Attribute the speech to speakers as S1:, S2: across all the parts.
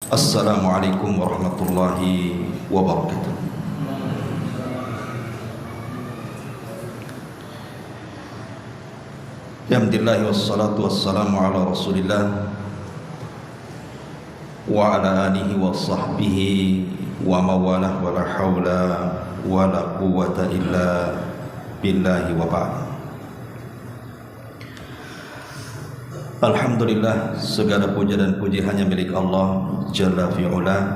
S1: Assalamualaikum warahmatullahi wabarakatuh. Alhamdulillah wassalatu wassalamu ala Rasulillah wa ala alihi wa sahbihi wa mawalah wa la hawla wa la quwwata illa billahi wa ba'd. Alhamdulillah, segala puja dan puji hanya milik Allah Jalla fi'ula.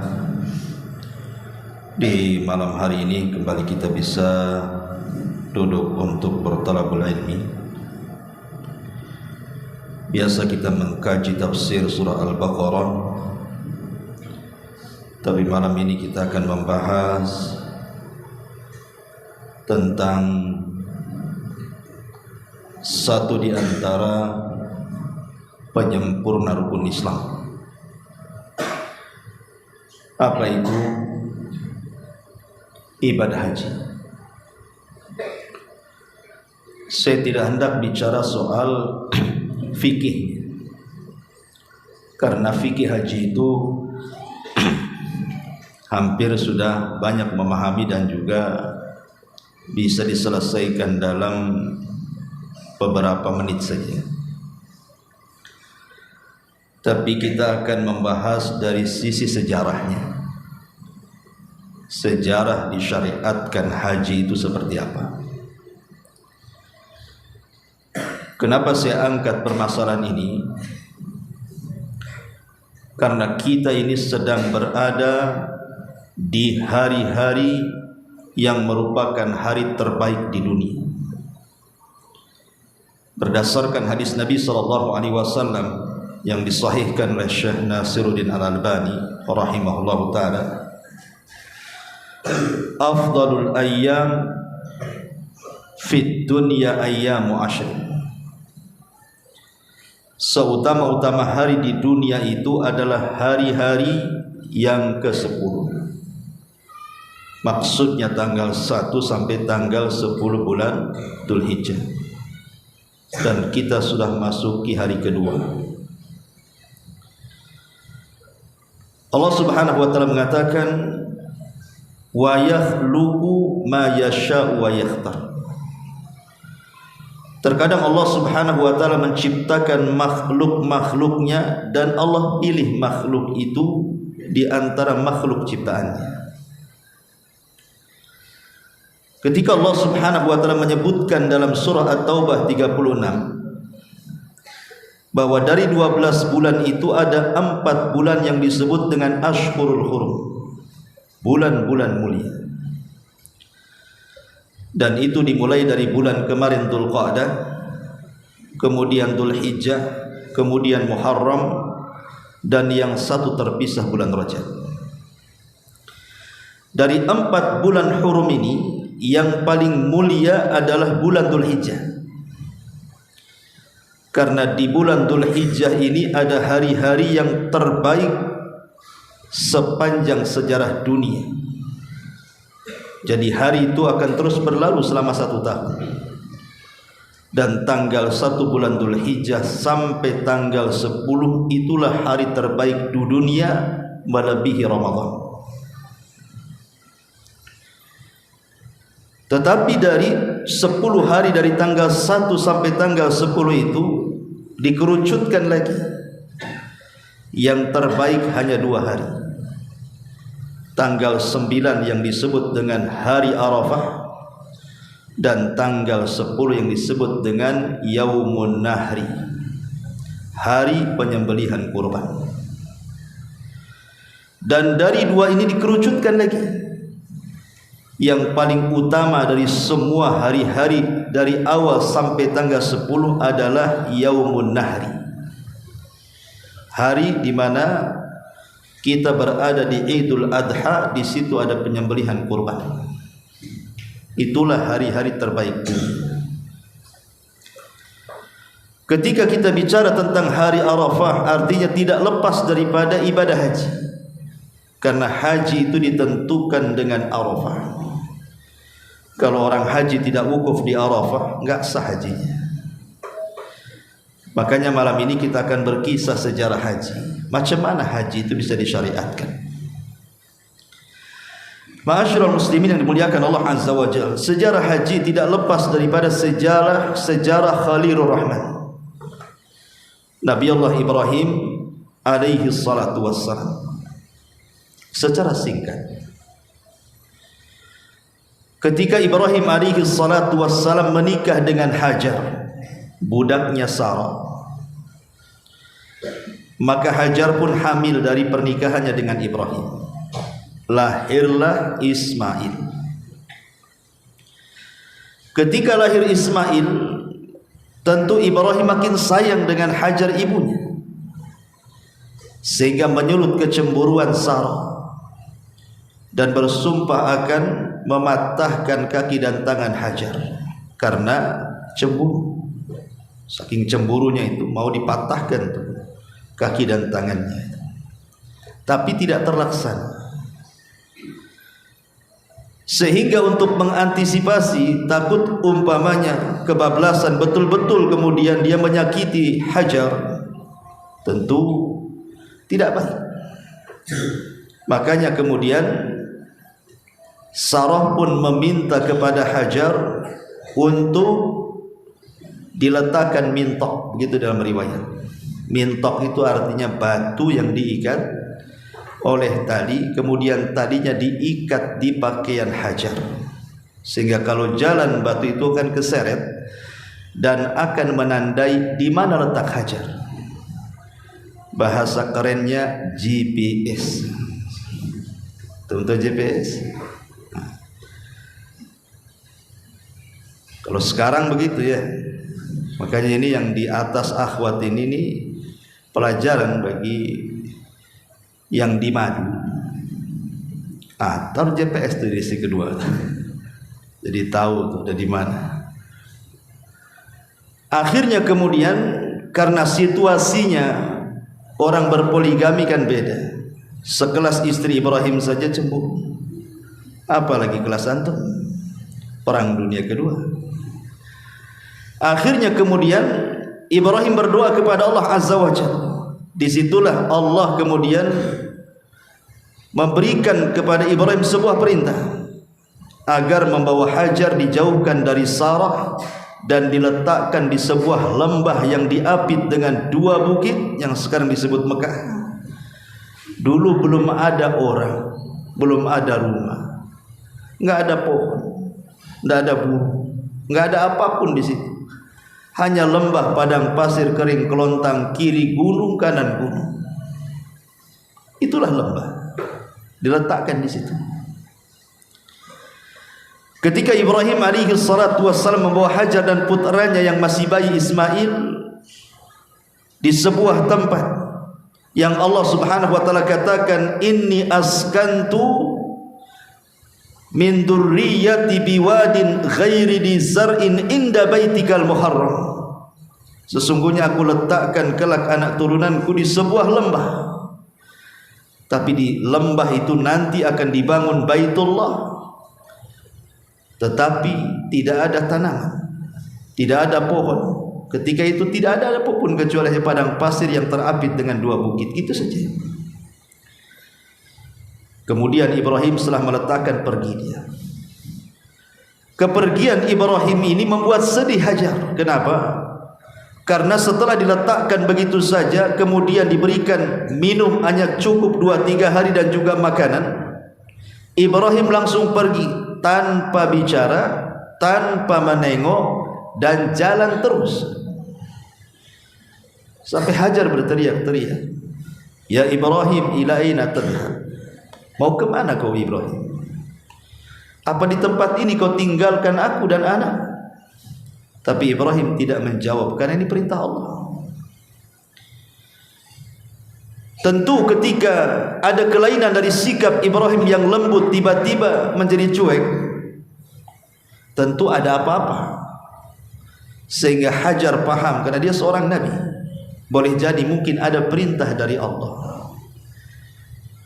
S1: Di malam hari ini kembali kita bisa duduk untuk bertalabul ilmi. Biasa kita mengkaji tafsir surah Al-Baqarah, tapi malam ini kita akan membahas tentang satu di antara penyempurna rukun Islam. Apa itu? Ibadah haji. Saya tidak hendak bicara soal fikih, karena fikih haji itu hampir sudah banyak memahami dan juga bisa diselesaikan dalam beberapa menit saja. Tapi kita akan membahas dari sisi sejarahnya. Sejarah disyariatkan haji itu seperti apa? Kenapa saya angkat permasalahan ini? Karena kita ini sedang berada di hari-hari yang merupakan hari terbaik di dunia. Berdasarkan hadis Nabi SAW yang disahihkan oleh Syekh Nasiruddin Al-Albani rahimahullahu taala, afdalul ayyam fid dunya ayyamu ashr. Seutama-utama hari di dunia itu adalah hari-hari yang ke-10. Maksudnya tanggal 1 sampai tanggal 10 bulan Dzulhijjah. Dan kita sudah masuki hari kedua. Allah Subhanahu wa taala mengatakan wa yakhluqu ma yasha'u wa yakhtar. Terkadang Allah Subhanahu wa taala menciptakan makhluk-makhluknya dan Allah pilih makhluk itu di antara makhluk ciptaannya. Ketika Allah Subhanahu wa taala menyebutkan dalam surah At-Taubah 36 bahwa dari 12 bulan itu ada 4 bulan yang disebut dengan Ashhurul Hurum, bulan-bulan mulia. Dan itu dimulai dari bulan kemarin Dzulqa'dah, kemudian Dzulhijjah, kemudian Muharram, dan yang satu terpisah bulan Rajab. Dari 4 bulan hurum ini, yang paling mulia adalah bulan Dzulhijjah. Karena di bulan Dzulhijjah ini ada hari-hari yang terbaik sepanjang sejarah dunia. Jadi hari itu akan terus berlalu selama 1 tahun. Dan tanggal 1 bulan Dzulhijjah sampai tanggal 10 itulah hari terbaik di dunia melebihi Ramadan. Tetapi dari 10 hari dari tanggal 1 sampai tanggal 10 itu dikerucutkan lagi. Yang terbaik hanya 2 hari. Tanggal 9 yang disebut dengan hari Arafah, dan tanggal 10 yang disebut dengan Yaumun Nahri, hari penyembelihan kurban. Dan dari 2 ini dikerucutkan lagi. Yang paling utama dari semua hari-hari dari awal sampai tanggal 10 adalah Yaumun Nahri, hari di mana kita berada di Idul Adha. Di situ ada penyembelihan kurban. Itulah hari-hari terbaik. Ketika kita bicara tentang hari Arafah, artinya tidak lepas daripada ibadah haji. Karena haji itu ditentukan dengan Arafah. Kalau orang haji tidak wukuf di Arafah, enggak sah hajinya. Makanya malam ini kita akan berkisah sejarah haji. Macam mana haji itu bisa disyariatkan. Ma'asyiral muslimin yang dimuliakan Allah Azza wa Jalla, sejarah haji tidak lepas daripada sejarah Khalilur Rahman, Nabi Allah Ibrahim alaihi salatu wassalam. Secara singkat, ketika Ibrahim alaihi salatu wassalam menikah dengan Hajar, budaknya Sarah, maka Hajar pun hamil dari pernikahannya dengan Ibrahim. Lahirlah Ismail. Ketika lahir Ismail, tentu Ibrahim makin sayang dengan Hajar ibunya, sehingga menyulut kecemburuan Sarah dan bersumpah akan mematahkan kaki dan tangan Hajar karena cemburu. Saking cemburunya itu mau dipatahkan tuh kaki dan tangannya, tapi tidak terlaksana. Sehingga untuk mengantisipasi takut umpamanya kebablasan betul-betul kemudian dia menyakiti Hajar, tentu tidak baik. Makanya kemudian Sarah pun meminta kepada Hajar untuk diletakkan mintok, begitu dalam riwayat. Mintok itu artinya batu yang diikat oleh tali, kemudian talinya diikat di pakaian Hajar, sehingga kalau jalan batu itu akan keseret dan akan menandai di mana letak Hajar. Bahasa kerennya GPS. Tentu GPS. Kalau sekarang begitu ya. Makanya ini yang di atas akhwat ini pelajaran bagi yang di Madu. Taruh GPS itu di sisi kedua. Jadi tahu tuh ada di mana. Akhirnya kemudian karena situasinya orang berpoligami kan beda. Sekelas istri Ibrahim saja cemburu, apalagi kelas antum, perang dunia kedua. Akhirnya kemudian Ibrahim berdoa kepada Allah Azza wa Jalla. Disitulah Allah kemudian memberikan kepada Ibrahim sebuah perintah agar membawa Hajar dijauhkan dari Sarah dan diletakkan di sebuah lembah yang diapit dengan dua bukit yang sekarang disebut Mekah. Dulu belum ada orang, belum ada rumah, nggak ada pohon, nggak ada burung, nggak ada apapun di situ. Hanya lembah padang pasir kering kelontang, kiri gunung kanan gunung. Itulah lembah, diletakkan di situ. Ketika Ibrahim alaihi salatu wassalam membawa Hajar dan putranya yang masih bayi Ismail di sebuah tempat yang Allah Subhanahu wa taala katakan, inni askantu min dzurriyyati biwadin ghairi di zar'in inda baitikal muharram. Sesungguhnya aku letakkan kelak anak turunanku di sebuah lembah, tapi di lembah itu nanti akan dibangun Baitullah, tetapi tidak ada tanaman, tidak ada pohon. Ketika itu tidak ada apapun kecuali padang pasir yang terapit dengan dua bukit, itu saja. Kemudian Ibrahim setelah meletakkan pergi dia. Kepergian Ibrahim ini membuat sedih Hajar. Kenapa? Karena setelah diletakkan begitu saja, kemudian diberikan minum hanya cukup 2-3 hari dan juga makanan, Ibrahim langsung pergi tanpa bicara, tanpa menengok, dan jalan terus. Sampai Hajar berteriak-teriak, ya Ibrahim, ila aina tadhhab? Mau kemana kau Ibrahim? Apa di tempat ini kau tinggalkan aku dan anak? Tapi Ibrahim tidak menjawab karena ini perintah Allah. Tentu ketika ada kelainan dari sikap Ibrahim yang lembut tiba-tiba menjadi cuek, tentu ada apa-apa. Sehingga Hajar paham karena dia seorang nabi, boleh jadi mungkin ada perintah dari Allah.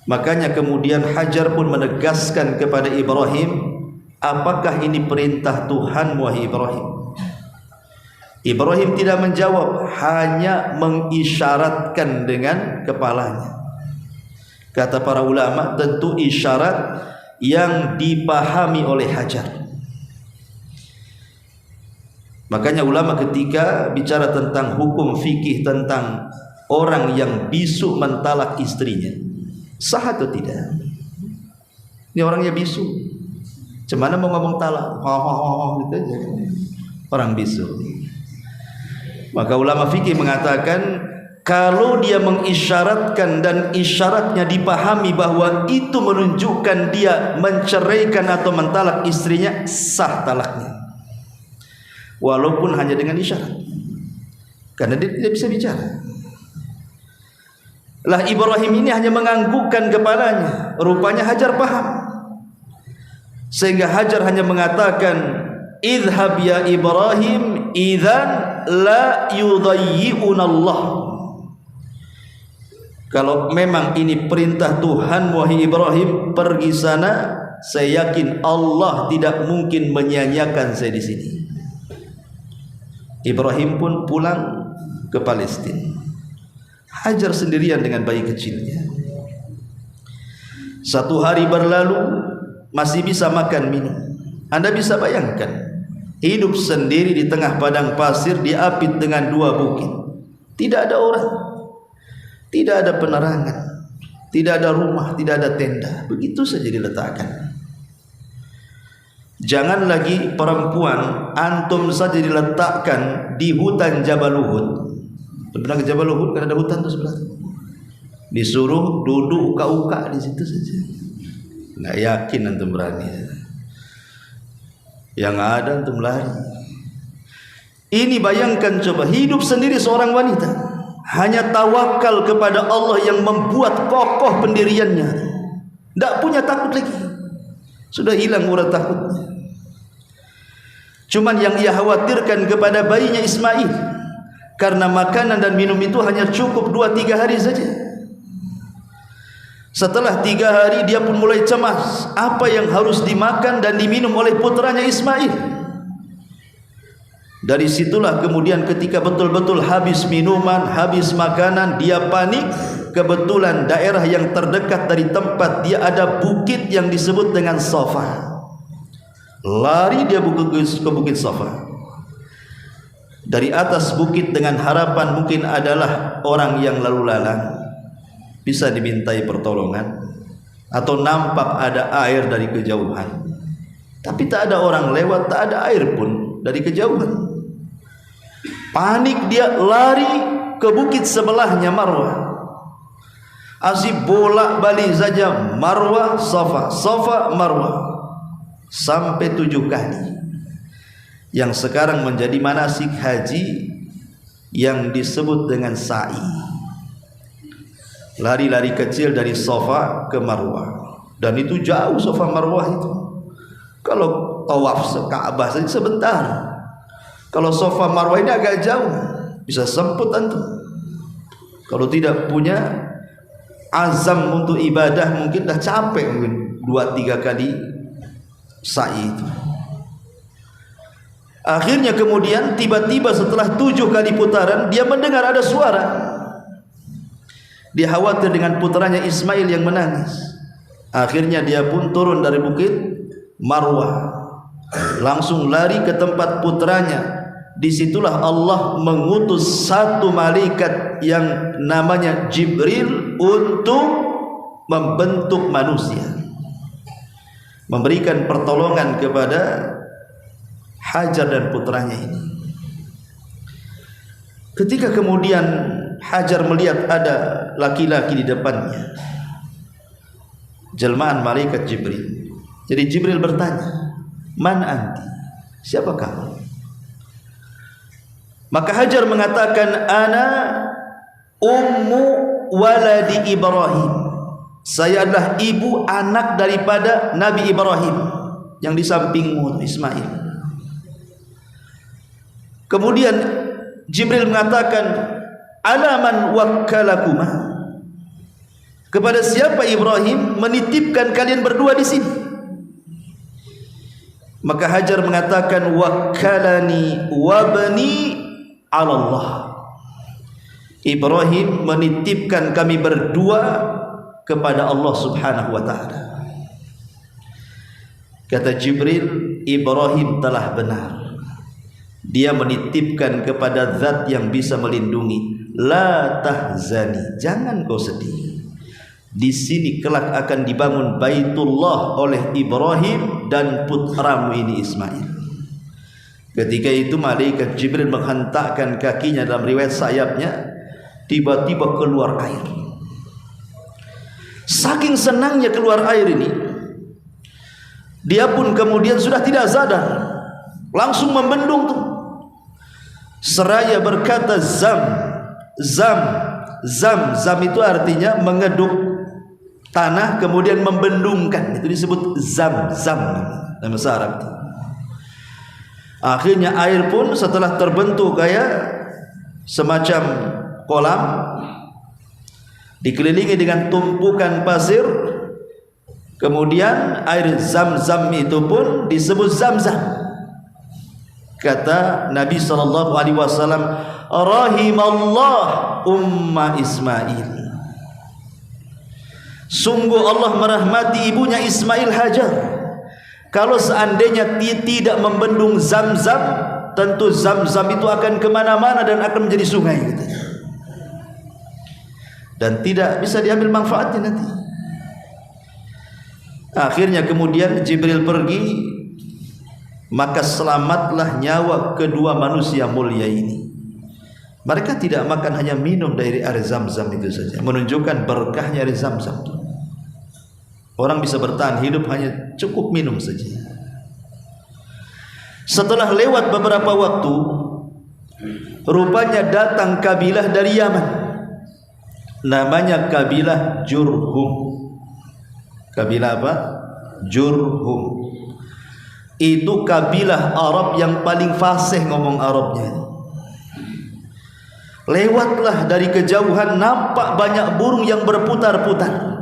S1: Makanya kemudian Hajar pun menegaskan kepada Ibrahim, apakah ini perintah Tuhan wahai Ibrahim? Ibrahim tidak menjawab, hanya mengisyaratkan dengan kepalanya. Kata para ulama, tentu isyarat yang dipahami oleh Hajar. Makanya ulama ketika bicara tentang hukum fikih tentang orang yang bisu mentalak istrinya, sah atau tidak? Ini orangnya bisu, cemana mau ngomong talak, gitu aja. Orang bisu. Maka ulama fikih mengatakan, kalau dia mengisyaratkan dan isyaratnya dipahami bahwa itu menunjukkan dia menceraikan atau mentalak istrinya, sah talaknya, walaupun hanya dengan isyarat, karena dia tidak bisa bicara. Lah Ibrahim ini hanya menganggukkan kepalanya. Rupanya Hajar paham, sehingga Hajar hanya mengatakan, idhab ya Ibrahim idzan la yudayyi'una Allah. Kalau memang ini perintah Tuhan, wahai Ibrahim, pergi sana. Saya yakin Allah tidak mungkin menyia-nyiakan saya di sini. Ibrahim pun pulang ke Palestina. Hajar sendirian dengan bayi kecilnya. Satu hari berlalu, masih bisa makan minum. Anda bisa bayangkan, hidup sendiri di tengah padang pasir, diapit dengan 2 bukit. Tidak ada orang, tidak ada penerangan, tidak ada rumah, tidak ada tenda. Begitu saja diletakkan. Jangan lagi perempuan, antum saja diletakkan di hutan Jabal Uhud. Pernah ke Jabal Uhud? Kan ada hutan tuh sebelah. Disuruh duduk uka-uka di situ saja. Nggak yakin antum berani. Yang ada antum lari. Ini bayangkan coba, hidup sendiri seorang wanita, hanya tawakal kepada Allah yang membuat kokoh pendiriannya. Tidak punya takut lagi. Sudah hilang urat takutnya. Cuman yang ia khawatirkan kepada bayinya Ismail, karena makanan dan minum itu hanya cukup 2-3 hari saja. Setelah 3 hari dia pun mulai cemas, apa yang harus dimakan dan diminum oleh putranya Ismail. Dari situlah kemudian ketika betul-betul habis minuman, habis makanan, dia panik. Kebetulan daerah yang terdekat dari tempat dia ada bukit yang disebut dengan Safa. Lari dia ke bukit Safa. Dari atas bukit dengan harapan mungkin adalah orang yang lalu lalang, bisa dimintai pertolongan, atau nampak ada air dari kejauhan. Tapi tak ada orang lewat, tak ada air pun dari kejauhan. Panik dia lari ke bukit sebelahnya Marwah. Asib bolak-balik saja Marwah Safa, Safa Marwah, sampai 7 kali. Yang sekarang menjadi manasik haji yang disebut dengan sa'i. Lari-lari kecil dari Safa ke Marwah, dan itu jauh Safa Marwah itu. Kalau tawaf Ka'bah saja sebentar. Kalau Safa Marwah ini agak jauh, bisa semput antum. Kalau tidak punya azam untuk ibadah, mungkin dah capek, mungkin 2-3 kali sa'i itu. Akhirnya kemudian tiba-tiba setelah 7 kali putaran, dia mendengar ada suara. Dia khawatir dengan putranya Ismail yang menangis. Akhirnya dia pun turun dari bukit Marwah, langsung lari ke tempat putranya. Disitulah Allah mengutus satu malaikat yang namanya Jibril untuk membentuk manusia, memberikan pertolongan kepada Hajar dan putranya ini. Ketika kemudian Hajar melihat ada laki-laki di depannya, jelmaan malaikat Jibril. Jadi Jibril bertanya, "Man anti?" Siapa kamu? Maka Hajar mengatakan, "Ana ummu waladi Ibrahim." Saya adalah ibu anak daripada Nabi Ibrahim yang di sampingmu, Ismail. Kemudian Jibril mengatakan, "Alaman wakkalakuma?" Kepada siapa Ibrahim menitipkan kalian berdua di sini? Maka Hajar mengatakan, "Wakkalani wabni 'ala Allah. Ibrahim menitipkan kami berdua kepada Allah Subhanahu wa taala. Kata Jibril, Ibrahim telah benar. Dia menitipkan kepada zat yang bisa melindungi. La tahzani, jangan kau sedih. Di sini kelak akan dibangun Baitullah oleh Ibrahim dan putramu ini Ismail. Ketika itu malaikat Jibril menghentakkan kakinya, dalam riwayat sayapnya, tiba-tiba keluar air. Saking senangnya keluar air ini, dia pun kemudian sudah tidak sadar, langsung membendung tuh. Seraya berkata zam, zam, zam. Zam itu artinya mengeduk tanah kemudian membendungkan. Itu disebut zam, zam dalam bahasa Arab. Akhirnya air pun setelah terbentuk kayak semacam kolam, dikelilingi dengan tumpukan pasir, kemudian air zam-zam itu pun disebut zam-zam. Kata Nabi SAW, rahimallah umma Ismail. Sungguh Allah merahmati ibunya Ismail Hajar. Kalau seandainya tidak membendung zam-zam, tentu zam-zam itu akan kemana-mana dan akan menjadi sungai gitu. Dan tidak bisa diambil manfaatnya nanti. Akhirnya kemudian Jibril pergi, maka selamatlah nyawa kedua manusia mulia ini. Mereka tidak makan, hanya minum dari air zam-zam itu saja, menunjukkan berkahnya air zam-zam. Orang bisa bertahan hidup hanya cukup minum saja. Setelah lewat beberapa waktu, rupanya datang kabilah dari Yaman, namanya kabilah Jurhum. Kabilah apa? Jurhum. Itu kabilah Arab yang paling fasih ngomong Arabnya. Lewatlah dari kejauhan, nampak banyak burung yang berputar-putar.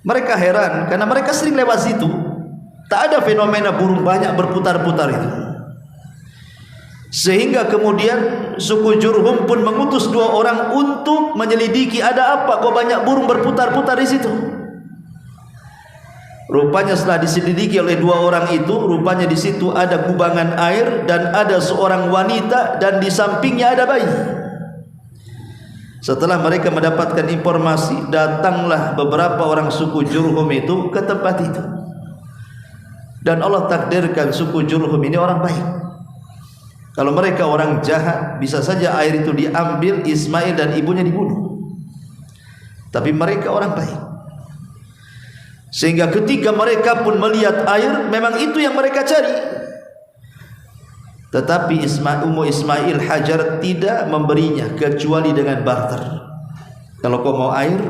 S1: Mereka heran karena mereka sering lewat situ, tak ada fenomena burung banyak berputar-putar itu. Sehingga kemudian suku Jurhum pun mengutus 2 orang untuk menyelidiki ada apa kok banyak burung berputar-putar di situ. Rupanya setelah diselidiki oleh 2 orang itu, rupanya di situ ada kubangan air dan ada seorang wanita dan di sampingnya ada bayi. Setelah mereka mendapatkan informasi, datanglah beberapa orang suku Jurhum itu ke tempat itu. Dan Allah takdirkan suku Jurhum ini orang baik. Kalau mereka orang jahat, bisa saja air itu diambil, Ismail dan ibunya dibunuh. Tapi mereka orang baik. Sehingga ketika mereka pun melihat air, memang itu yang mereka cari. Tetapi Ummu Ismail Hajar tidak memberinya kecuali dengan barter. Kalau kau mau air,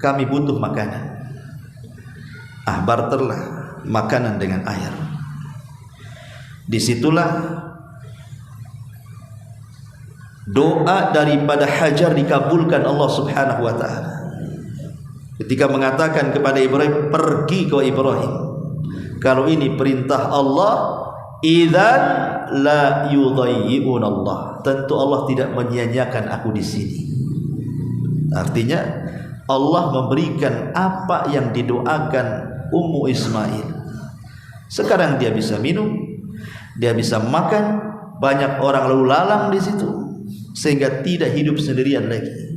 S1: kami butuh makanan. Barterlah makanan dengan air. Disitulah doa daripada Hajar dikabulkan Allah Subhanahu wa ta'ala. Ketika mengatakan kepada Ibrahim, pergi kau Ibrahim, kalau ini perintah Allah, idzan la yudayyi'un Allah, tentu Allah tidak menyia-nyiakan aku di sini. Artinya Allah memberikan apa yang didoakan Ummu Ismail. Sekarang dia bisa minum, dia bisa makan, banyak orang lalu lalang di situ, sehingga tidak hidup sendirian lagi.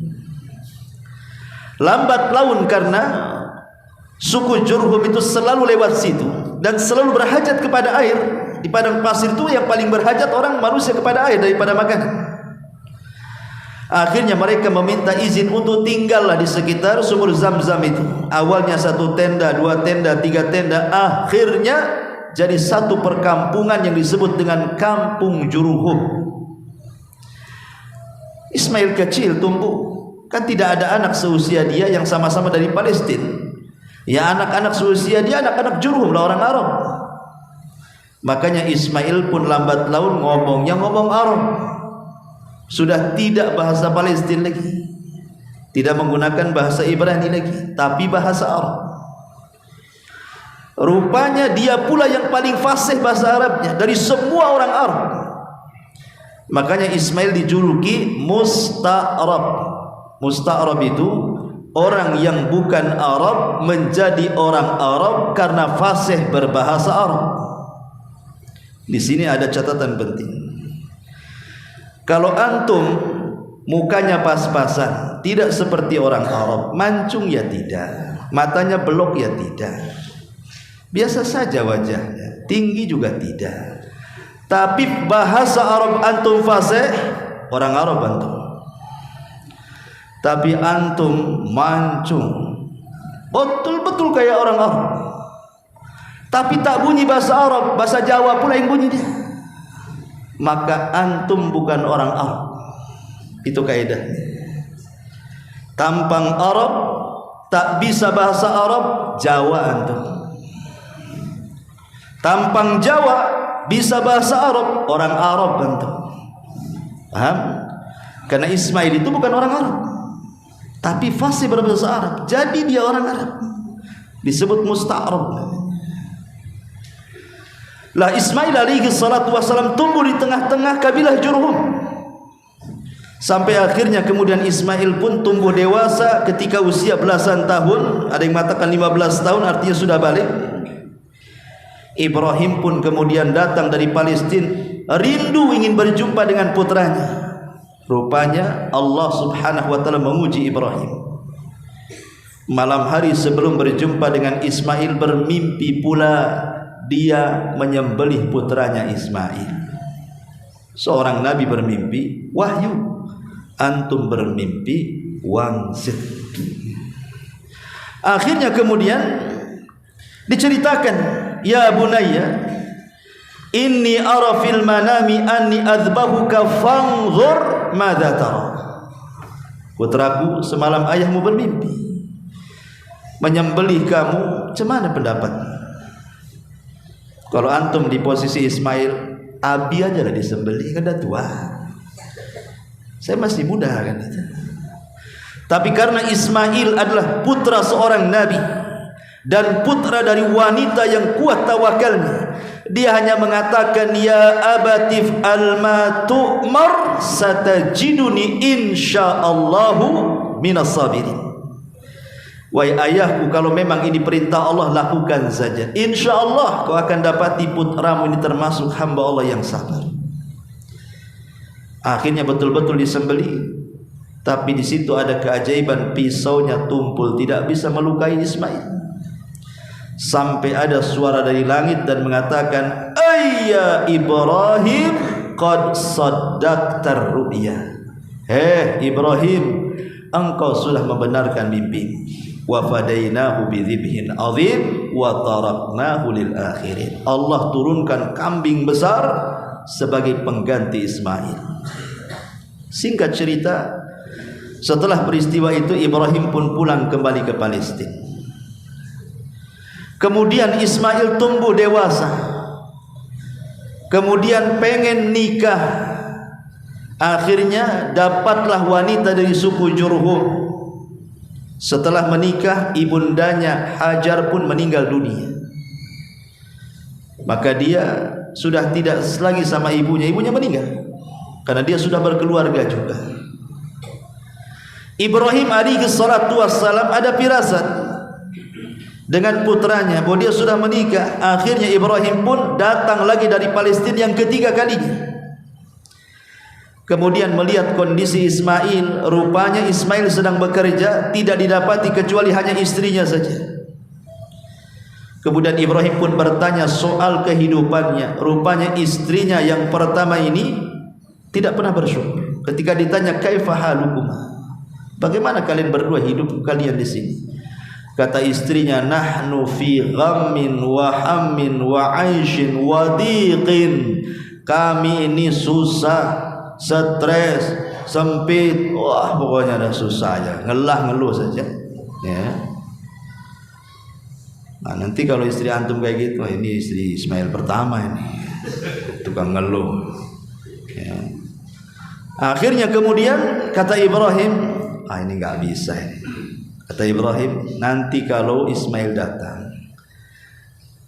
S1: Lambat laun karena suku Jurhum itu selalu lewat situ dan selalu berhajat kepada air. Di padang pasir itu yang paling berhajat orang manusia kepada air daripada makanan. Akhirnya mereka meminta izin untuk tinggallah di sekitar sumur Zam-Zam itu. Awalnya 1 tenda, 2 tenda, 3 tenda, akhirnya jadi satu perkampungan yang disebut dengan Kampung Jurhum. Ismail kecil tumbuh, kan tidak ada anak seusia dia yang sama-sama dari Palestina. Ya anak-anak seusia dia anak-anak Jurhum lah, orang Arab. Makanya Ismail pun lambat laun ngomongnya ngomong Arab. Sudah tidak bahasa Palestina lagi, tidak menggunakan bahasa Ibrani lagi, tapi bahasa Arab. Rupanya dia pula yang paling fasih bahasa Arabnya dari semua orang Arab. Makanya Ismail dijuluki musta'rab. Musta'rab itu orang yang bukan Arab menjadi orang Arab karena fasih berbahasa Arab. Di sini ada catatan penting. Kalau antum mukanya pas-pasan, tidak seperti orang Arab, mancung ya tidak, matanya belok ya tidak, biasa saja wajahnya, tinggi juga tidak, tapi bahasa Arab antum fasih, orang Arab antum. Tapi antum mancung, betul-betul kayak orang Arab, tapi tak bunyi bahasa Arab, bahasa Jawa pula yang bunyi dia, maka antum bukan orang Arab. Itu kaidahnya. Tampang Arab, tak bisa bahasa Arab, Jawa antum. Tampang Jawa, bisa bahasa Arab, orang Arab antum. Paham? Karena Ismail itu bukan orang Arab, tapi fasih berbahasa Arab, jadi dia orang Arab, disebut musta'rab. Lah Ismail alaihi salatu wasalam tumbuh di tengah-tengah kabilah Jurhum, sampai akhirnya kemudian Ismail pun tumbuh dewasa ketika usia belasan tahun, ada yang mengatakan 15 tahun, artinya sudah balik. Ibrahim pun kemudian datang dari Palestina, rindu ingin berjumpa dengan putranya. Rupanya Allah subhanahu wa ta'ala menguji Ibrahim. Malam hari sebelum berjumpa dengan Ismail, bermimpi pula dia menyembelih putranya Ismail. Seorang nabi bermimpi, wahyu. Antum bermimpi, wangsit. Akhirnya kemudian diceritakan, ya bunayya, inni ara fil manami anni adzbahuka fanzur madza tara. Putraku, semalam ayahmu bermimpi menyembelih kamu, cemana pendapat? Kalau antum di posisi Ismail, abi aja lah disembelih, kan dah tua. Saya masih muda kan itu. Tapi karena Ismail adalah putra seorang nabi dan putra dari wanita yang kuat tawakalnya, dia hanya mengatakan, ya abatif alma tu'mar satajiduni insyaallahu minas sabirin. Wahai ayahku, kalau memang ini perintah Allah, lakukan saja, insyaallah kau akan dapati putramu ini termasuk hamba Allah yang sabar. Akhirnya betul-betul disembelih. Tapi di situ ada keajaiban, pisaunya tumpul, tidak bisa melukai Ismail. Sampai ada suara dari langit dan mengatakan, ayya Ibrahim qad saddaqtar ru'ya. Ibrahim, engkau sudah membenarkan mimpi. Wa fadainahu bidzibhin azim wa taraknahu lil akhirin. Allah turunkan kambing besar sebagai pengganti Ismail. Singkat cerita, setelah peristiwa itu Ibrahim pun pulang kembali ke Palestina. Kemudian Ismail tumbuh dewasa, kemudian pengen nikah. Akhirnya dapatlah wanita dari suku Jurhum. Setelah menikah, ibundanya Hajar pun meninggal dunia. Maka dia sudah tidak lagi sama ibunya, ibunya meninggal karena dia sudah berkeluarga juga. Ibrahim alaihi salatu wassalam ada firasat dengan putranya bahwa dia sudah menikah. Akhirnya Ibrahim pun datang lagi dari Palestina yang ketiga kalinya. Kemudian melihat kondisi Ismail, rupanya Ismail sedang bekerja, tidak didapati kecuali hanya istrinya saja. Kemudian Ibrahim pun bertanya soal kehidupannya. Rupanya istrinya yang pertama ini tidak pernah bersyukur. Ketika ditanya kaifa halukum, bagaimana kalian berdua hidup kalian di sini? Kata istrinya, nahnu fi ghammin wa hammin wa aishin wa diqin. Kami ini susah, stres, sempit, wah pokoknya ada susahnya, ngeluh saja. Ya. Nah, nanti kalau istri antum kayak gitu, ini istri Ismail pertama ini, tukang ngeluh. Ya. Akhirnya kemudian kata Ibrahim, ini nggak bisa ini. Kata Ibrahim, nanti kalau Ismail datang,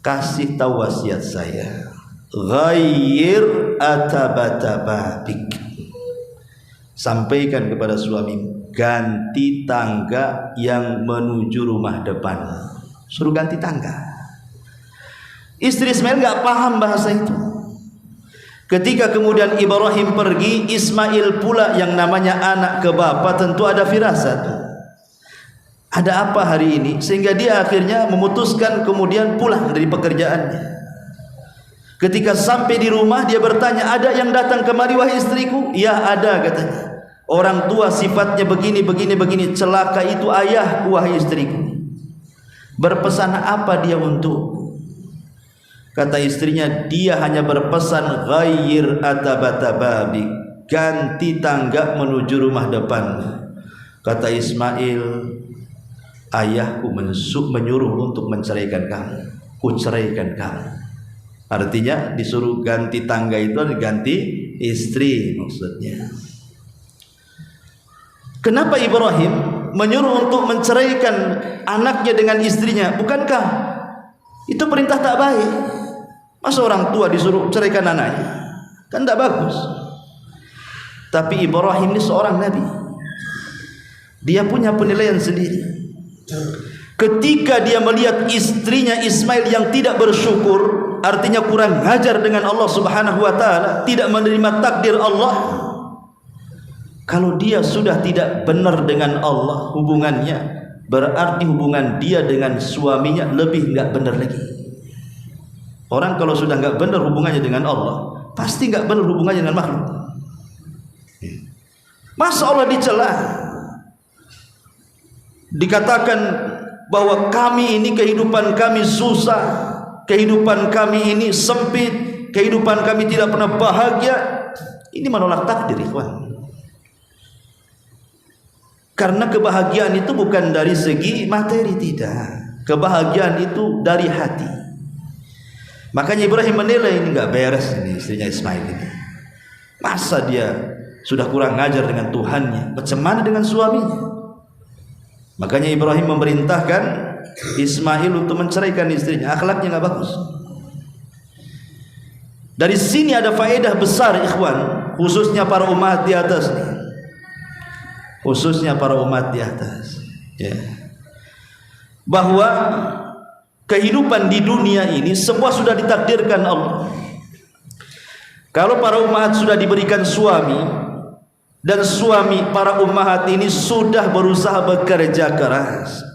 S1: kasih tahu wasiat saya, ghayyir atabatababik. sampaikan kepada suamimu, ganti tangga yang menuju rumah depan. Suruh ganti tangga. Istri Ismail nggak paham bahasa itu. Ketika kemudian Ibrahim pergi, Ismail pula yang namanya anak ke bapa tentu ada firasat. Ada apa hari ini? Sehingga dia akhirnya memutuskan kemudian pulang dari pekerjaannya. Ketika sampai di rumah dia bertanya, ada yang datang kemari wahai istriku? Ya ada, katanya. Orang tua sifatnya begini, begini, begini. Celaka itu ayahku wahai istriku. Berpesan apa dia untuk? Kata istrinya, dia hanya berpesan ghayyir atabata babik, ganti tangga menuju rumah depan. Kata Ismail, ayahku menyuruh untuk menceraikan kamu, ku ceraikan kamu. Artinya disuruh ganti tangga itu ganti istri maksudnya. Kenapa Ibrahim menyuruh untuk menceraikan anaknya dengan istrinya? Bukankah itu perintah tak baik? Masa orang tua disuruh ceraikan anaknya? Kan tak bagus. Tapi Ibrahim ini seorang nabi. Dia punya penilaian sendiri. Ketika dia melihat istrinya Ismail yang tidak bersyukur, artinya kurang ajar dengan Allah Subhanahu wa taala, tidak menerima takdir Allah. Kalau dia sudah tidak benar dengan Allah hubungannya, berarti hubungan dia dengan suaminya lebih enggak benar lagi. Orang kalau sudah enggak benar hubungannya dengan Allah, pasti enggak benar hubungannya dengan makhluk. Masa Allah dicela? Dikatakan bahwa kami ini kehidupan kami susah, kehidupan kami ini sempit, kehidupan kami tidak pernah bahagia. Ini menolak takdir, ikhwan. Karena kebahagiaan itu bukan dari segi materi, tidak. Kebahagiaan itu dari hati. Makanya Ibrahim menilai ini enggak beres ini istrinya Ismail ini. Masa dia sudah kurang ajar dengan Tuhannya, bagaimana dengan suaminya? Makanya Ibrahim memerintahkan Ismail untuk menceraikan istrinya. Akhlaknya enggak bagus. Dari sini ada faedah besar, ikhwan, khususnya para umat di atas nih. Khususnya para umat di atas, ya. Bahwa kehidupan di dunia ini semua sudah ditakdirkan Allah. Kalau para umat sudah diberikan suami, dan suami para ummahat ini sudah berusaha bekerja keras,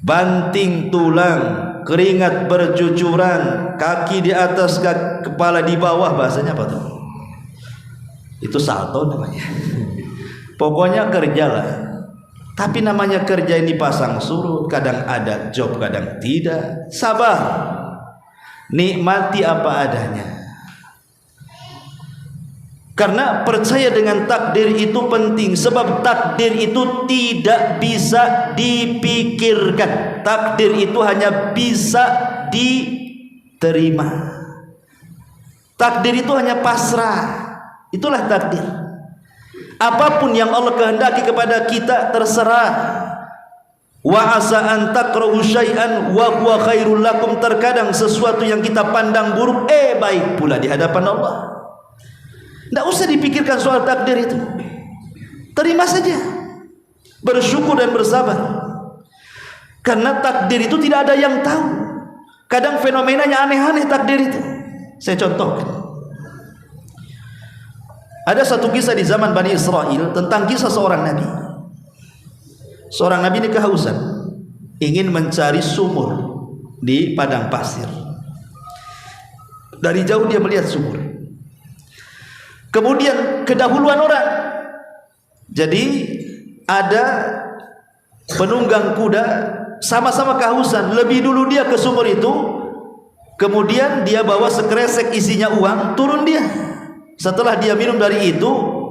S1: banting tulang, keringat bercucuran, kaki di atas, kepala di bawah, bahasanya apa tuh? Itu salto namanya. Pokoknya kerjalah. Tapi namanya kerja ini pasang surut, kadang ada job, kadang tidak. Sabar, nikmati apa adanya. Karena percaya dengan takdir itu penting, sebab takdir itu tidak bisa dipikirkan. Takdir itu hanya bisa diterima. Takdir itu hanya pasrah. Itulah takdir. Apapun yang Allah kehendaki kepada kita terserah. Wa asa an takrahu syai'an wa huwa khairul lakum. Terkadang sesuatu yang kita pandang buruk baik pula di hadapan Allah. Tidak usah dipikirkan soal takdir itu. Terima saja, bersyukur dan bersabar. Karena takdir itu tidak ada yang tahu. Kadang fenomenanya aneh-aneh takdir itu. Saya contohkan. Ada satu kisah di zaman Bani Israel tentang kisah seorang nabi. Seorang nabi ini kehausan, ingin mencari sumur di padang pasir. Dari jauh dia melihat sumur. Kemudian kedahuluan orang. Jadi ada penunggang kuda sama-sama kehausan, lebih dulu dia ke sumur itu. Kemudian dia bawa sekresek isinya uang, turun dia. Setelah dia minum dari itu,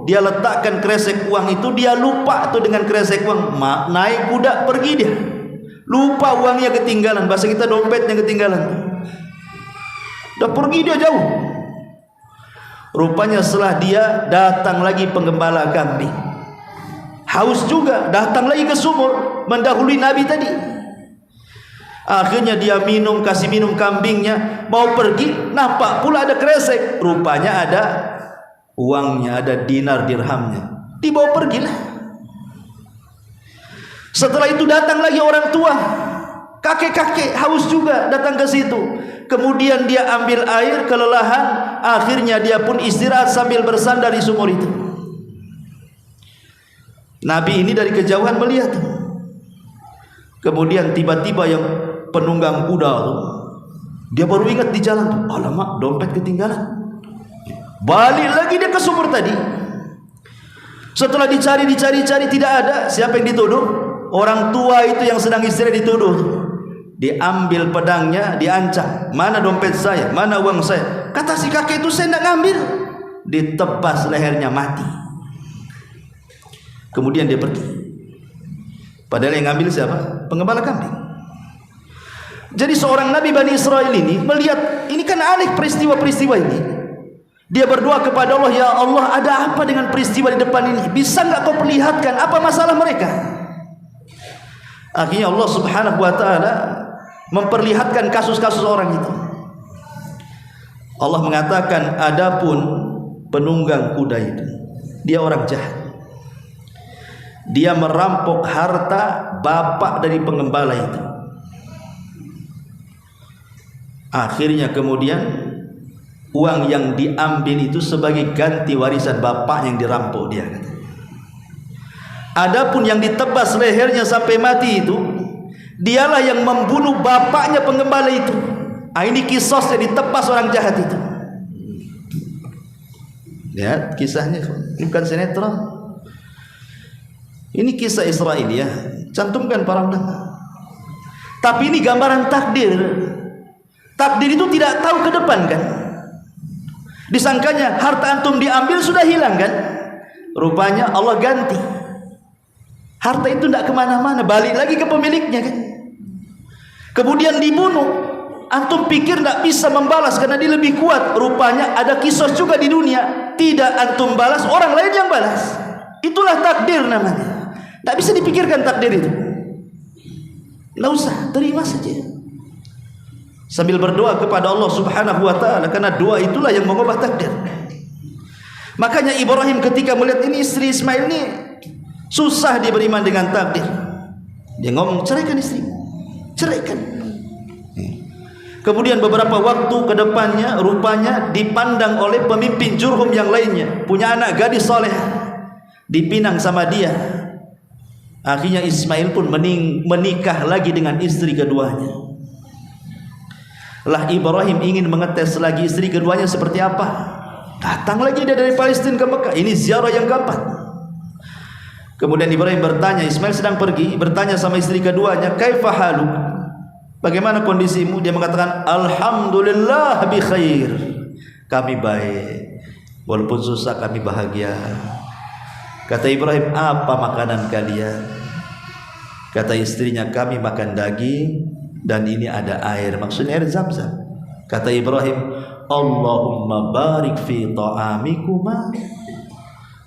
S1: dia letakkan kresek uang itu, dia lupa tuh dengan kresek uang. Naik kuda pergi dia, lupa uangnya ketinggalan. Bahasa kita dompetnya ketinggalan. Udah pergi dia jauh. Rupanya setelah dia datang lagi penggembala kambing, haus juga, datang lagi ke sumur, mendahului Nabi tadi. Akhirnya dia minum, kasih minum kambingnya, mau pergi, nampak pula ada kresek. Rupanya ada uangnya, ada dinar dirhamnya. dibawa pergilah. Setelah itu datang lagi orang tua, kakek-kakek haus juga datang ke situ. Kemudian dia ambil air, kelelahan, akhirnya dia pun istirahat sambil bersandar di sumur itu. Nabi ini dari kejauhan melihat. Kemudian tiba-tiba yang penunggang kuda tuh, dia baru ingat di jalan tuh, alamak, dompet ketinggalan. Balik lagi dia ke sumur tadi. Setelah dicari tidak ada. Siapa yang dituduh? Orang tua itu yang sedang istirahat dituduh. Diambil pedangnya, diancam, mana dompet saya, mana uang saya. Kata si kakek itu, saya tidak ngambil. Ditebas lehernya, mati. Kemudian dia pergi. Padahal yang ngambil siapa? Pengembala kambing. Jadi seorang Nabi Bani Israel ini melihat, ini kan aneh peristiwa-peristiwa ini. Dia berdoa kepada Allah, ya Allah, ada apa dengan peristiwa di depan ini? Bisa nggak kau perlihatkan apa masalah mereka? Akhirnya Allah Subhanahu wa ta'ala memperlihatkan kasus-kasus orang itu. Allah mengatakan, adapun penunggang kuda itu, dia orang jahat. Dia merampok harta bapak dari pengembala itu. Akhirnya kemudian uang yang diambil itu sebagai ganti warisan bapak yang dirampok dia. Adapun yang ditebas lehernya sampai mati itu, dialah yang membunuh bapaknya pengembala itu. Ini kisahnya, ditebas orang jahat itu. Lihat kisahnya, ini bukan sinetron. Ini kisah Israel ya, cantumkan para ulama. Tapi ini gambaran takdir. Takdir itu tidak tahu ke depan kan. Disangkanya harta antum diambil sudah hilang kan. Rupanya Allah ganti. Harta itu tidak kemana-mana, balik lagi ke pemiliknya kan. Kemudian dibunuh. Antum pikir tidak bisa membalas karena dia lebih kuat. Rupanya ada kisah juga di dunia, tidak antum balas, orang lain yang balas. Itulah takdir namanya. Tak bisa dipikirkan takdir itu. Tidak usah, terima saja. Sambil berdoa kepada Allah Subhanahu wa ta'ala, karena doa itulah yang mengubah takdir. Makanya Ibrahim ketika melihat ini istri Ismail ini susah dia beriman dengan takdir. Dia ngomong, ceraikan istri, ceraikan. Kemudian beberapa waktu ke depannya, rupanya dipandang oleh pemimpin Jurhum yang lainnya, punya anak gadis saleh, dipinang sama dia. Akhirnya Ismail pun menikah lagi dengan istri keduanya. Lah Ibrahim ingin mengetes lagi istri keduanya seperti apa. Datang lagi dia dari Palestina ke Mekah. Ini ziarah yang keempat. Kemudian Ibrahim bertanya, Ismail sedang pergi, bertanya sama istri keduanya, kaifa haluk? Bagaimana kondisimu? Dia mengatakan, alhamdulillah bi khair. Kami baik. Walaupun susah kami bahagia. Kata Ibrahim, apa makanan kalian? Kata istrinya, kami makan daging dan ini ada air, maksudnya air Zam-Zam. Kata Ibrahim, Allahumma barik fi ta'amikuma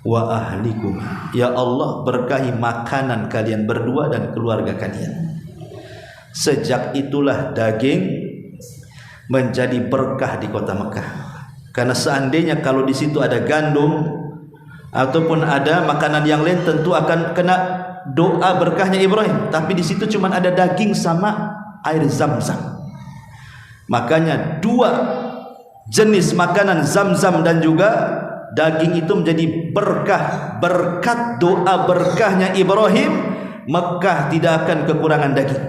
S1: wa ahlikuma. Ya Allah, berkahi makanan kalian berdua dan keluarga kalian. Sejak itulah daging menjadi berkah di kota Mekah. Karena seandainya kalau di situ ada gandum ataupun ada makanan yang lain, tentu akan kena doa berkahnya Ibrahim. Tapi di situ cuma ada daging sama air Zam-Zam. Makanya dua jenis makanan, Zam-Zam dan juga daging, itu menjadi berkah. Berkat doa berkahnya Ibrahim, Mekah tidak akan kekurangan daging.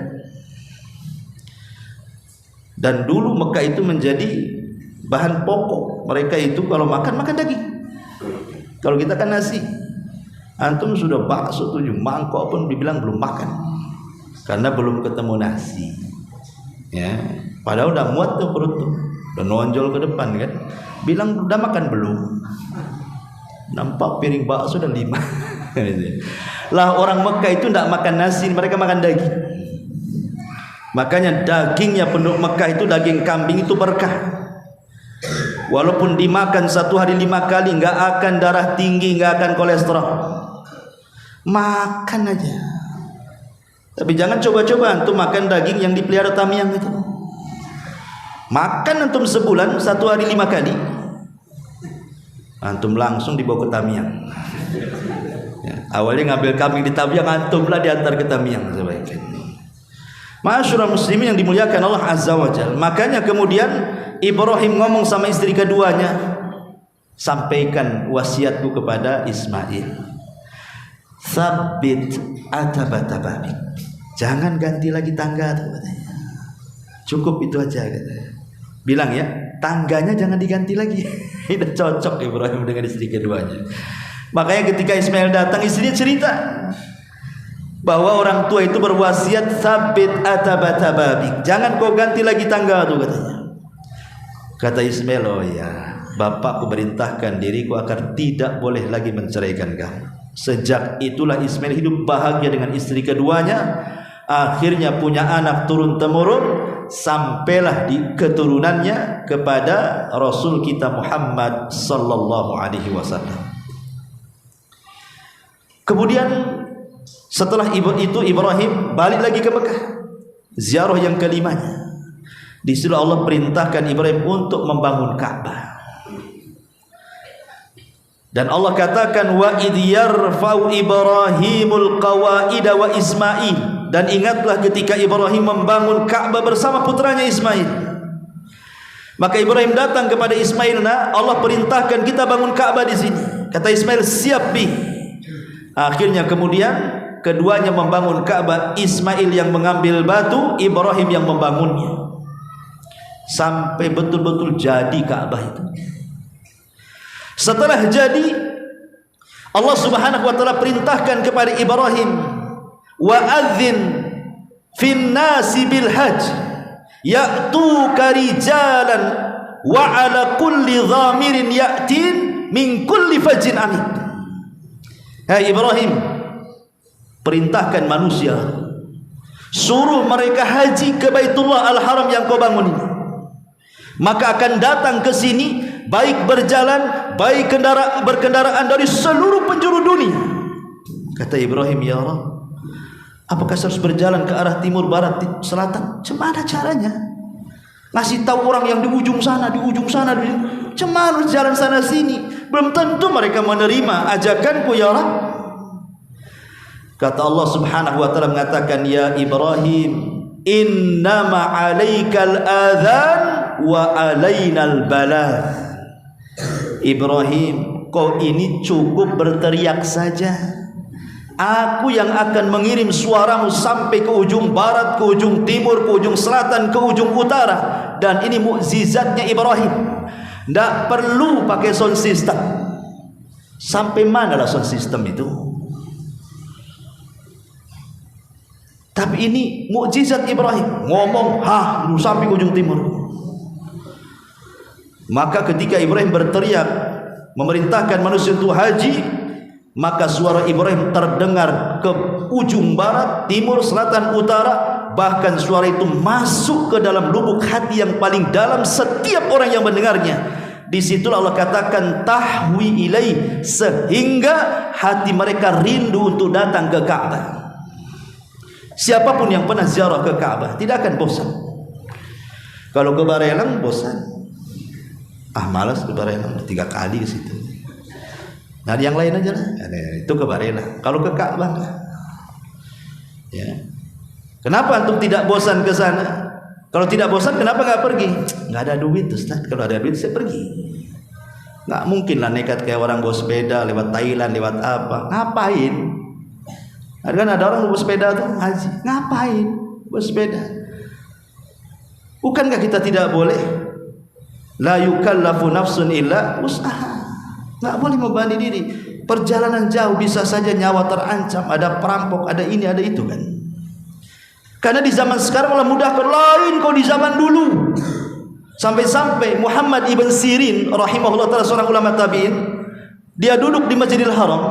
S1: Dan dulu Mekah itu menjadi bahan pokok. Mereka itu kalau makan daging. Kalau kita kan nasi, antum sudah bakso 7 mangkok pun dibilang belum makan, karena belum ketemu nasi. Ya, padahal udah muat tuh perut tuh, udah nonjol ke depan kan. Bilang udah makan belum? Nampak piring bakso udah 5. Lah orang Mekah itu tidak makan nasi, mereka makan daging. Makanya dagingnya penduduk Mekah itu daging kambing itu berkah. Walaupun dimakan 1 hari 5 kali, nggak akan darah tinggi, nggak akan kolesterol. Makan aja. Tapi jangan coba-coba antum makan daging yang dipelihara Tamiang itu. Makan antum sebulan 1 hari 5 kali, antum langsung dibawa ke Tamiang. Awalnya ngambil kambing di Tamiang, antumlah diantar ke Tamiang sebaiknya. Ma'asyiral muslimin yang dimuliakan Allah Azza wa Jalla. Makanya kemudian Ibrahim ngomong sama istri keduanya, sampaikan wasiatku kepada Ismail. Tsabbit atabata babik. Jangan ganti lagi tangga tuh katanya. Cukup itu aja katanya. Bilang ya, tangganya jangan diganti lagi. Ini cocok Ibrahim dengan istri keduanya. Makanya ketika Ismail datang, istrinya cerita bahwa orang tua itu berwasiat tsabbit atabata babik. Jangan kau ganti lagi tangga tuh katanya. Kata Ismail, oh ya, bapakku merintahkan diriku agar tidak boleh lagi menceraikan kamu. Sejak itulah Ismail hidup bahagia dengan istri keduanya. Akhirnya punya anak turun temurun, sampailah di keturunannya kepada Rasul kita Muhammad sallallahu alaihi wasallam. Kemudian setelah itu Ibrahim balik lagi ke Mekah, ziarah yang kelimanya. Di situ Allah perintahkan Ibrahim untuk membangun Ka'bah. Dan Allah katakan wa idh yarfa'u Ibrahimul qawaida wa Ismail, dan ingatlah ketika Ibrahim membangun Ka'bah bersama putranya Ismail. Maka Ibrahim datang kepada Ismail, "Nah, Allah perintahkan kita bangun Ka'bah di sini." Kata Ismail, "Siap bi." Akhirnya kemudian keduanya membangun Ka'bah, Ismail yang mengambil batu, Ibrahim yang membangunnya. Sampai betul-betul jadi Ka'bah itu. Setelah jadi, Allah Subhanahu wa taala perintahkan kepada Ibrahim, wa adzin fin nasi bil hajj ya'tuka rijalan wa ala kulli dhamirin ya'tin min kulli fajjin amik. Hai Ibrahim, perintahkan manusia, suruh mereka haji ke Baitullah Al-Haram yang kau bangun ini. Maka akan datang ke sini baik berjalan, baik berkendaraan dari seluruh penjuru dunia. Kata Ibrahim, ya Allah, apakah saya harus berjalan ke arah timur, barat, selatan? Cemana caranya? Ngasih tahu orang yang di ujung sana, di ujung sana, cemana harus jalan sana sini? Belum tentu mereka menerima ajakanku, ya Allah. Kata Allah Subhanahu wa taala mengatakan, ya Ibrahim, innama 'alaikal adzan wa 'alainal balagh. Ibrahim, kau ini cukup berteriak saja. Aku yang akan mengirim suaramu sampai ke ujung barat, ke ujung timur, ke ujung selatan, ke ujung utara. Dan ini mukjizatnya Ibrahim. Tidak perlu pakai sound system. Sampai mana lah sound system itu? Tapi ini mukjizat Ibrahim. Ngomong, sampai ke ujung timur. Maka ketika Ibrahim berteriak memerintahkan manusia untuk haji, maka suara Ibrahim terdengar ke ujung barat, timur, selatan, utara. Bahkan suara itu masuk ke dalam lubuk hati yang paling dalam setiap orang yang mendengarnya. Disitulah Allah katakan tahwi ilaih, sehingga hati mereka rindu untuk datang ke Ka'bah. Siapapun yang pernah ziarah ke Ka'bah tidak akan bosan. Kalau ke Barelang bosan. Malas ke Barelang, 3 kali ke situ. Nah, yang lain aja lah. Itu ke Barelang. Kalau ke Ka'bah, ya. Kenapa antum tidak bosan ke sana? Kalau tidak bosan, kenapa nggak pergi? Nggak ada duit, Ustaz. Kalau ada duit saya pergi. Nggak mungkin lah nekat kayak orang bawa sepeda lewat Thailand, lewat apa? Ngapain? Kan ada orang bawa sepeda tuh haji. Ngapain bawa sepeda? Bukankah kita tidak boleh? La yukallafu nafsun illa wus'aha. Nggak boleh membebani diri. Perjalanan jauh bisa saja nyawa terancam, ada perampok, ada ini, ada itu kan. Karena di zaman sekarang malah mudahkan, lain kau di zaman dulu. Sampai-sampai Muhammad ibn Sirin rahimahullah ta'ala, seorang ulama tabi'in, dia duduk di Masjidil Haram,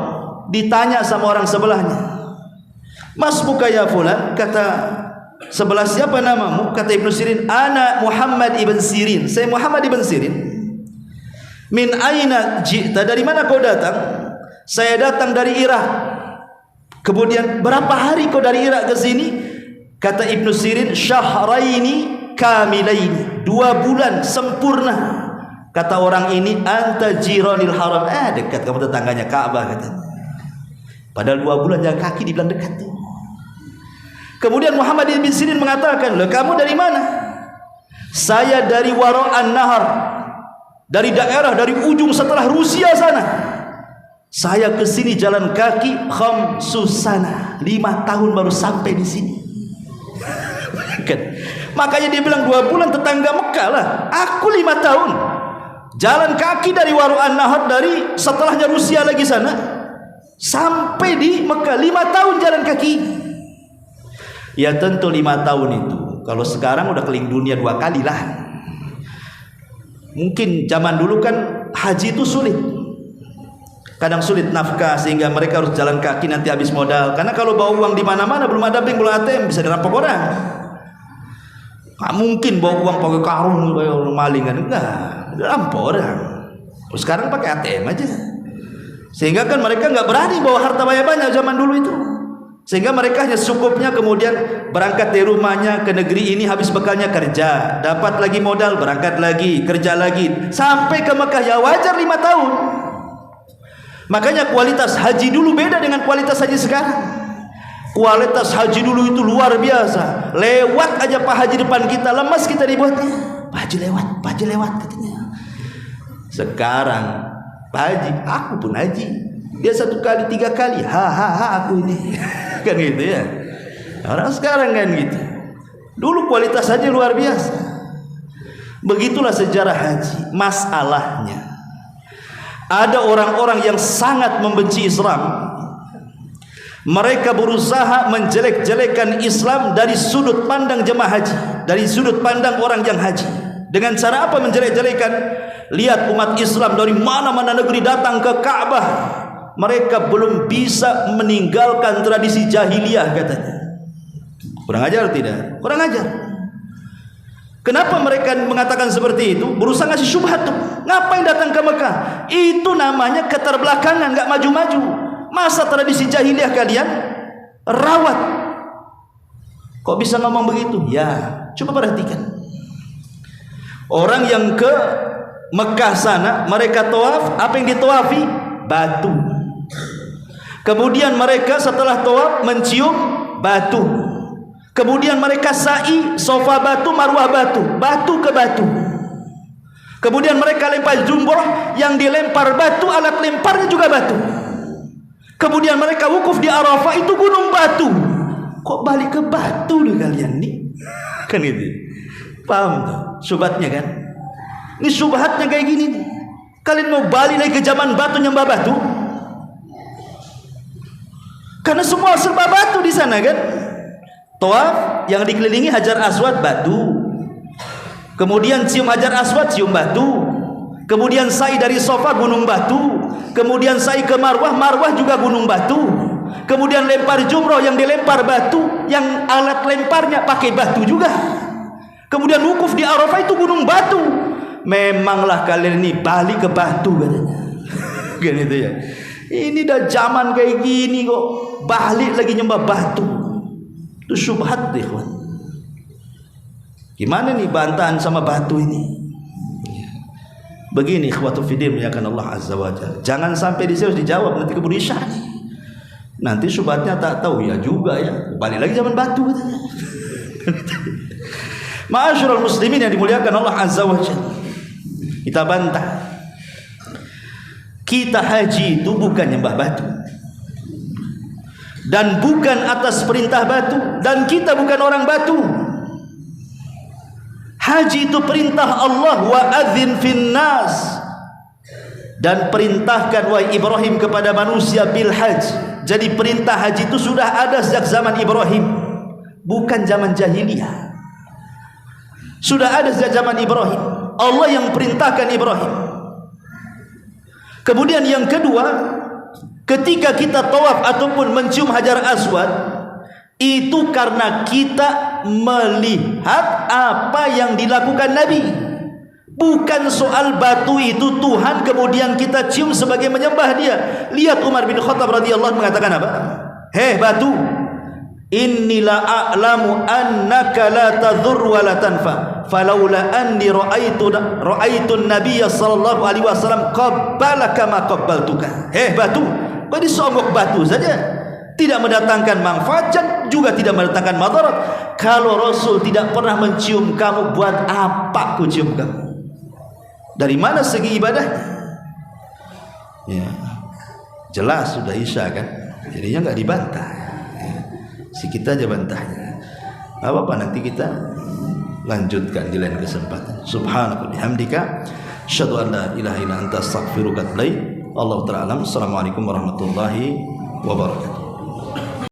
S1: ditanya sama orang sebelahnya, "Mas buka ya fulan?" Kata sebelah, "Siapa namamu?" Kata Ibnu Sirin, "Ana Muhammad ibn Sirin." Saya Muhammad ibn Sirin. "Min aina ji'ta?" Dari mana kau datang? "Saya datang dari Irak." Kemudian, "Berapa hari kau dari Irak ke sini?" Kata Ibnu Sirin, "Syahraini kamilaini." 2 bulan sempurna. Kata orang ini, "Anta jiranil haram." Dekat kamu tetangganya Ka'bah katanya. Padahal 2 bulan jalan kaki dibilang dekat tuh. Kemudian Muhammad bin Sirin mengatakan, "Loh, kamu dari mana?" "Saya dari Wara'an Nahar, dari daerah, dari ujung setelah Rusia sana. Saya ke sini jalan kaki khamsusana, 5 tahun baru sampai di sini." Makanya dia bilang 2 bulan tetangga Mekah lah. Aku 5 tahun jalan kaki dari Wara'an Nahar, dari setelahnya Rusia lagi sana, sampai di Mekah 5 tahun jalan kaki. Ya tentu 5 tahun itu, kalau sekarang udah keliling dunia 2 kali lah. Mungkin zaman dulu kan haji itu sulit, kadang sulit nafkah, sehingga mereka harus jalan kaki, nanti habis modal. Karena kalau bawa uang di mana-mana, belum ada bank, belum ATM, bisa dirampok orang. Nggak mungkin bawa uang pakai karung kayak orang maling kan, enggak, dirampok orang. Sekarang pakai ATM aja, sehingga kan mereka nggak berani bawa harta banyak-banyak zaman dulu itu. Sehingga mereka hanya cukupnya kemudian berangkat dari rumahnya ke negeri ini, habis bekalnya kerja, dapat lagi modal, berangkat lagi, kerja lagi, sampai ke Mekah. Ya wajar 5 tahun. Makanya kualitas haji dulu beda dengan kualitas haji sekarang. Kualitas haji dulu itu luar biasa. Lewat aja Pak Haji depan kita, lemas kita dibuatnya. Pak Haji lewat katanya. Sekarang Pak Haji, aku pun haji, dia 1 kali 3 kali, aku ini. Kan gitu ya. Orang sekarang kan gitu. Dulu kualitas haji luar biasa. Begitulah sejarah haji. Masalahnya, ada orang-orang yang sangat membenci Islam. Mereka berusaha menjelek-jelekan Islam dari sudut pandang jemaah haji, dari sudut pandang orang yang haji. Dengan cara apa menjelek-jelekan? Lihat umat Islam dari mana-mana negeri datang ke Ka'bah, mereka belum bisa meninggalkan tradisi jahiliyah katanya. Kurang ajar tidak? Kurang ajar. Kenapa mereka mengatakan seperti itu? Berusaha ngasih syubhat tuh. Ngapain datang ke Mekah? Itu namanya keterbelakangan, nggak maju-maju. Masa tradisi jahiliyah kalian rawat? Kok bisa ngomong begitu? Ya, coba perhatikan. Orang yang ke Mekah sana, mereka tawaf, apa yang ditawafi? Batu. Kemudian mereka setelah tawaf mencium batu. Kemudian mereka sa'i, sofa batu, marwah batu, batu ke batu. Kemudian mereka lempar jumrah, yang dilempar batu, alat lemparnya juga batu. Kemudian mereka wukuf di Arafah, itu gunung batu. Kok balik ke batu nih kalian nih? Kan gitu. Paham tuh syubhatnya kan? Ini syubhatnya kayak gini nih. Kalian mau balik lagi ke zaman batu, nyembah batu? Karena semua serba batu di sana kan. Tawaf yang dikelilingi Hajar Aswad batu. Kemudian cium Hajar Aswad, cium batu. Kemudian sa'i dari sofa, gunung batu. Kemudian sa'i ke marwah, marwah juga gunung batu. Kemudian lempar jumroh, yang dilempar batu, yang alat lemparnya pakai batu juga. Kemudian wukuf di Arafah, itu gunung batu. Memanglah kalian ini balik ke batu katanya. Kan itu ya. Ini dah zaman kayak gini kok balik lagi nyembah batu. Itu syubhat deh kawan. Gimana nih bantahan sama batu ini? Begini ikhwatu fiddin muliakan Allah azza wa jalla. Jangan sampai harus dijawab nanti keburu isya nih. Nanti syubhatnya tak tahu ya juga ya. Balik lagi zaman batu katanya. Ma'asyiral muslimin yang dimuliakan Allah azza wa jalla. Kita bantah. Kita haji itu bukan nyembah batu, dan bukan atas perintah batu, dan kita bukan orang batu. Haji itu perintah Allah, wa adzin finnas, dan perintahkan wahai Ibrahim kepada manusia bil haj. Jadi perintah haji itu sudah ada sejak zaman Ibrahim, bukan zaman jahiliyah. Sudah ada sejak zaman Ibrahim. Allah yang perintahkan Ibrahim. Kemudian yang kedua, ketika kita tawaf ataupun mencium Hajar Aswad, itu karena kita melihat apa yang dilakukan Nabi. Bukan soal batu itu Tuhan kemudian kita cium sebagai menyembah dia. Lihat Umar bin Khattab radhiyallahu anhu mengatakan apa? Hei batu, inni la a'lamu annaka la tadhur wa la tanfa, falaula anni ra'aitu an-nabiyya sallallahu alaihi wasallam qabbalaka ma qabbaltuka. Hei batu, Kok disogok batu saja? Tidak mendatangkan manfaat, juga tidak mendatangkan madarat. Kalau Rasul tidak pernah mencium kamu, buat apa ku cium kamu? Dari mana segi ibadahnya? Ya, jelas sudah Isya kan, jadinya nggak dibantah. Ya, sikit aja bantahnya. Apa nanti kita lanjutkan di lain kesempatan. Subhanaka bihamdika, asyhadu an la ilaha illa anta, astaghfiruka wa atubu ilaik. Allahu ta'ala alam. Assalamualaikum warahmatullahi wabarakatuh.